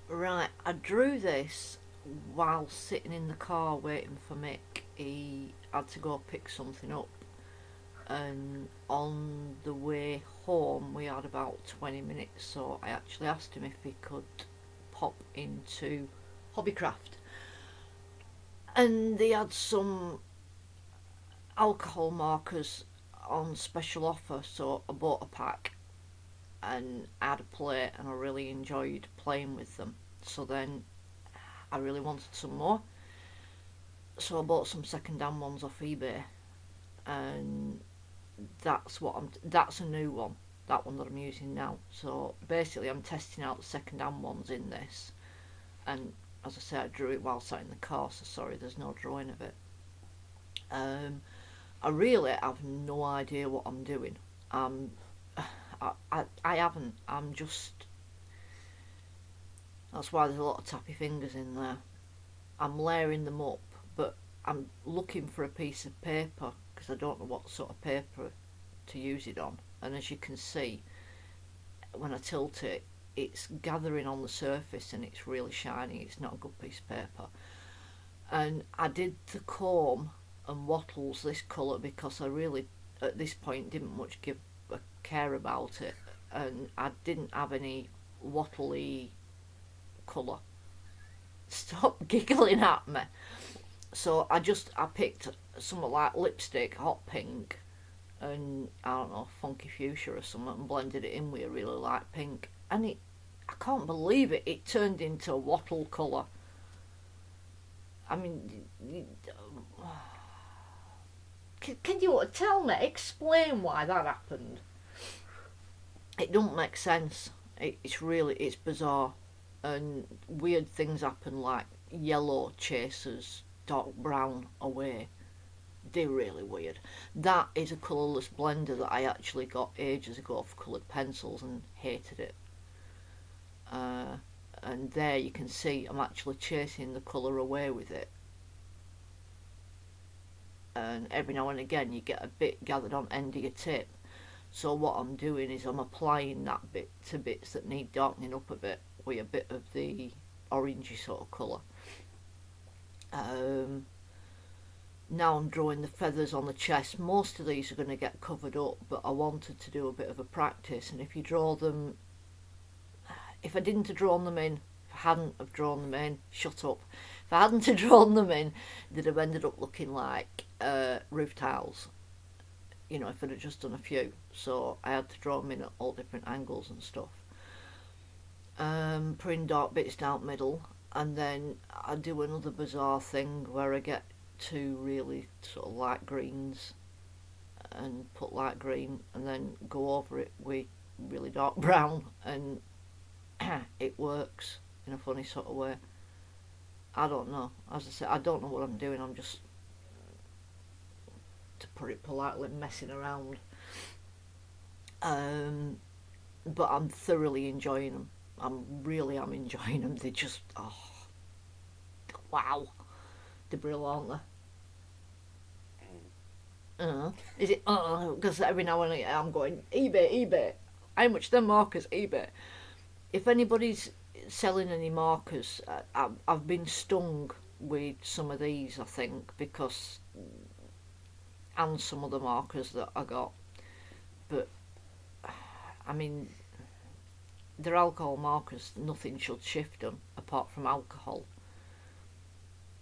Right, I drew this while sitting in the car waiting for Mick. He had to go pick something up, and on the way home we had about 20 minutes, so I actually asked him if he could pop into Hobbycraft, and they had some alcohol markers on special offer, so I bought a pack and had a play, and I really enjoyed playing with them. So then I really wanted some more, so I bought some second-hand ones off eBay, and that's a new one, that one that I'm using now. So basically I'm testing out the second-hand ones in this, and as I said, I drew it while sat in the car, so sorry there's no drawing of it. I really have no idea what I'm doing. I haven't. I'm just. That's why there's a lot of tappy fingers in there. I'm layering them up, but I'm looking for a piece of paper because I don't know what sort of paper to use it on. And as you can see, when I tilt it, it's gathering on the surface and it's really shiny. It's not a good piece of paper. And I did the comb and wattles this colour because I really, at this point, didn't much give a care about it, and I didn't have any wattly colour. Stop giggling at me. So I picked something like lipstick, hot pink, and I don't know, funky fuchsia or something, and blended it in with a really light pink, and I can't believe it turned into a wattle colour. I mean, can you tell me, explain why that happened? It don't make sense. It's bizarre, and weird things happen, like yellow chases dark brown away. They're really weird. That is a colourless blender that I actually got ages ago for coloured pencils and hated it. And there you can see I'm actually chasing the colour away with it. And every now and again you get a bit gathered on end of your tip. So what I'm doing is I'm applying that bit to bits that need darkening up a bit with a bit of the orangey sort of colour. Now I'm drawing the feathers on the chest. Most of these are going to get covered up, but I wanted to do a bit of a practice, and if you draw them, if I didn't have drawn them in, if I hadn't have drawn them in, shut up. If I hadn't have drawn them in, they'd have ended up looking like roof tiles, you know, if I'd have just done a few. So I had to draw them in at all different angles and stuff. Putting dark bits down middle, and then I do another bizarre thing where I get two really sort of light greens and put light green and then go over it with really dark brown, and it works in a funny sort of way. I don't know. As I said, I don't know what I'm doing. I'm just, to put it politely, messing around. But I'm thoroughly enjoying them. I really am enjoying them. They just, oh, wow. They're brilliant, aren't they? Is it? Because every now and again I'm going, eBay. How much them markers? eBay. If anybody's selling any markers, I've been stung with some of these, I think, because, and some of the markers that I got, but I mean, they're alcohol markers. Nothing should shift them apart from alcohol,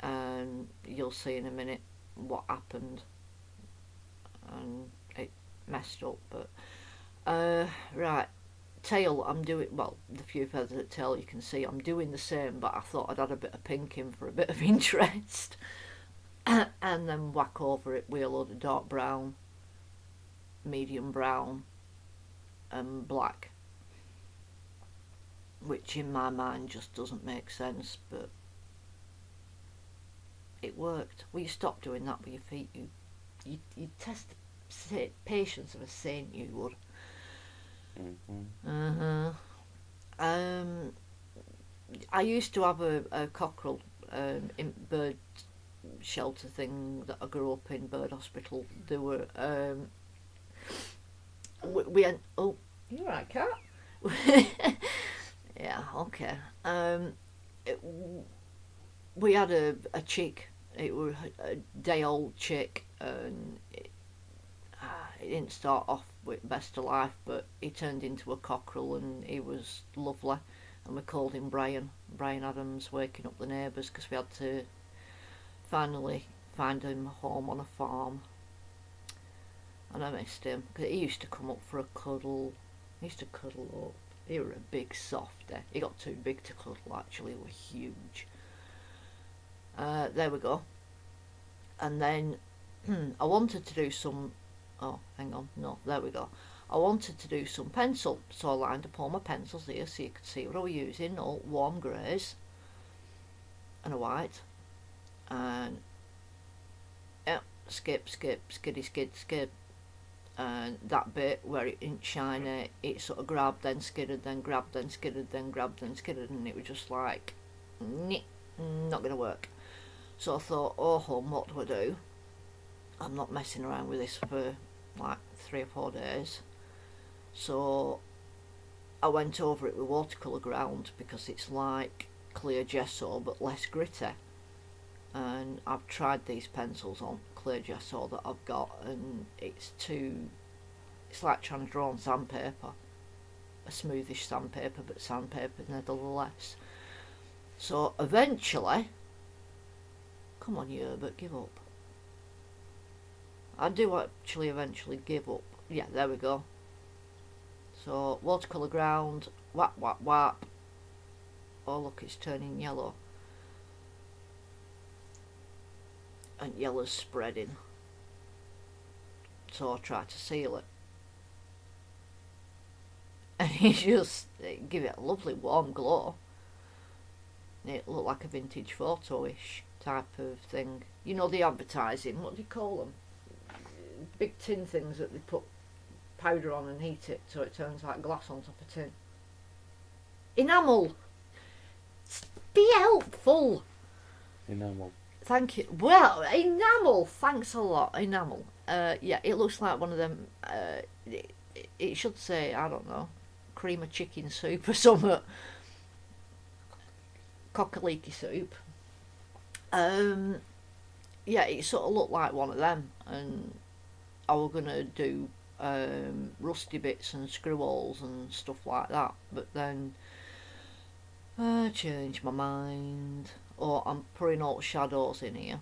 and you'll see in a minute what happened, and it messed up. But right, tail, I'm doing, well, the few feathers at tail you can see I'm doing the same, but I thought I'd add a bit of pink in for a bit of interest. And then whack over it with a load of dark brown, medium brown and black, which in my mind just doesn't make sense, but it worked. Well, you stop doing that with your feet. You test the patience of a saint, you would. I used to have a cockerel bird shelter thing that I grew up in, bird hospital. There were we had, oh, you're right, cat. Yeah, okay. It, we had a chick. It was a day old chick, and it didn't start off with best of life, but he turned into a cockerel, and he was lovely. And we called him Brian Adams, waking up the neighbours because we had to finally find him a home on a farm. And I missed him because he used to come up for a cuddle. He used to cuddle up. He was a big softy. He got too big to cuddle, actually. He was huge. There we go. And then I wanted to do some... Oh, hang on. No, there we go. I wanted to do some pencil. So I lined up all my pencils here so you could see what I was using. All warm greys. And a white. And... yeah, skip, skiddy, skid. And that bit where it didn't shine it sort of grabbed, then skidded, then grabbed, then skidded, then grabbed, then skidded, and it was just like, not going to work. So I thought, oh hum, what do I do? I'm not messing around with this for like 3 or 4 days. So I went over it with watercolour ground because it's like clear gesso but less gritty. And I've tried these pencils on clear gesso that I've got, and it's like trying to draw on sandpaper, a smoothish sandpaper, but sandpaper nevertheless. So eventually, come on you Herbert, give up. I do actually eventually give up. Yeah, there we go. So watercolour ground, whap whap whap. Oh look, it's turning yellow. And yellow's spreading. So I try to seal it. And you just give it a lovely warm glow. It looked like a vintage photo-ish type of thing. You know the advertising, what do you call them? Big tin things that they put powder on and heat it so it turns like glass on top of tin. Enamel! Be helpful! Enamel. Thank you. Well, enamel. Thanks a lot. Enamel. Yeah, it looks like one of them. It should say, I don't know, cream of chicken soup or something. Cockaliki soup. Yeah, it sort of looked like one of them, and I was gonna do rusty bits and screw holes and stuff like that, but then I changed my mind. Or I'm putting all shadows in here.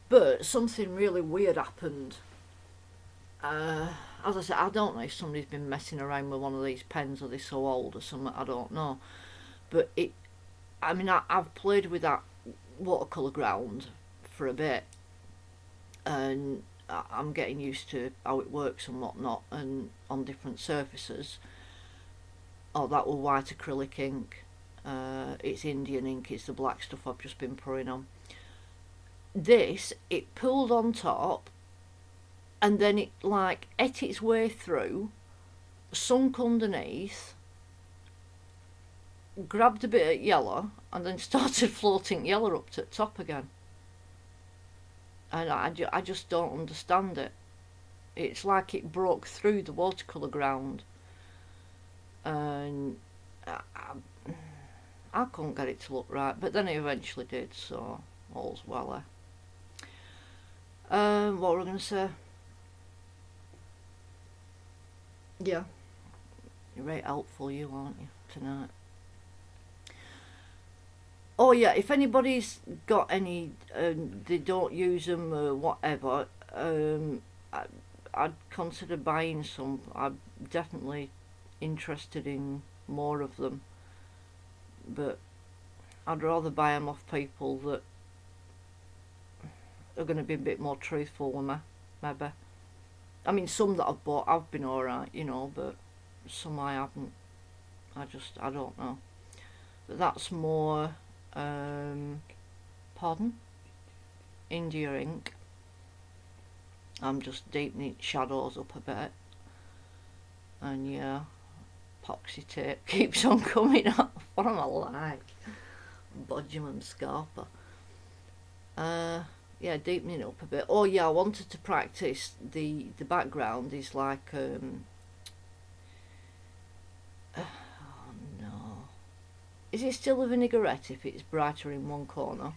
But something really weird happened. As I said, I don't know if somebody's been messing around with one of these pens or they're so old or something, I don't know. But I've played with that watercolour ground for a bit. And I'm getting used to how it works and whatnot, and on different surfaces. Oh, that was white acrylic ink. It's Indian ink, it's the black stuff I've just been pouring on. This, it pulled on top, and then it like ate its way through, sunk underneath, grabbed a bit of yellow, and then started floating yellow up to the top again. And I just don't understand it. It's like it broke through the watercolour ground, and I couldn't get it to look right, but then it eventually did, so all's well. What were I going to say? Yeah, you're very helpful, you, aren't you, tonight? Oh yeah, if anybody's got any, they don't use them or whatever, I'd consider buying some. I'm definitely interested in more of them. But I'd rather buy them off people that are going to be a bit more truthful with me, maybe. I mean, some that I've bought, I've been alright, you know, but some I haven't. I don't know. But that's more, pardon? India ink. I'm just deepening shadows up a bit. And yeah. Epoxy tape keeps on coming up. What am I like? Bodgerman Scarper. Yeah, deepening up a bit. Oh yeah, I wanted to practice the background is like oh no, Is it still a vinaigrette if it's brighter in one corner?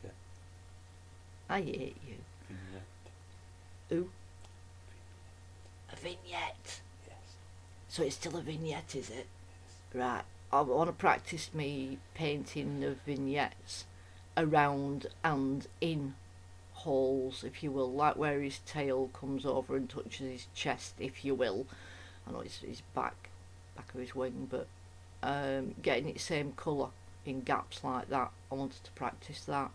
Yeah. I hate you. Vignette. Ooh. A vignette. Yes. So it's still a vignette, is it? Yes. Right. I want to practice me painting of vignettes around and in holes, if you will, like where his tail comes over and touches his chest, if you will. I know it's his back of his wing, but getting it same colour in gaps like that. I wanted to practice that,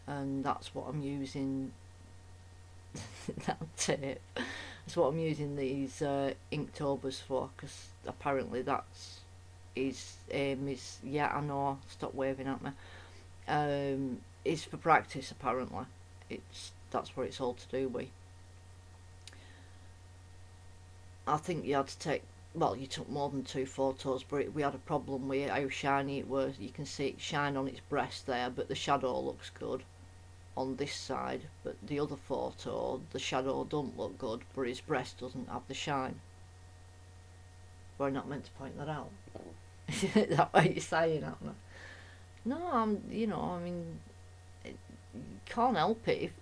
and that's what I'm using. That tape. That's what I'm using these Inktobers for, because apparently that's his aim. Is yeah, I know. Stop waving at me. Is for practice apparently. That's what it's all to do with. I think you had to take. Well, you took more than 2 photos, but we had a problem with how shiny it was. You can see it shine on its breast there, but the shadow looks good on this side. But the other photo, the shadow don't look good, but his breast doesn't have the shine. We're not meant to point that out. No. Is that what you're saying at me? No, I mean, you can't help it if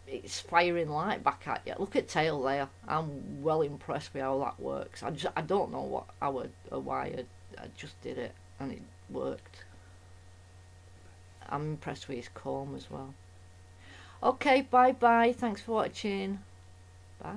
it's firing light back at you. Look at tail there. I'm well impressed with how that works. I don't know why I just did it and it worked. I'm impressed with his comb as well. Okay, bye bye. Thanks for watching. Bye.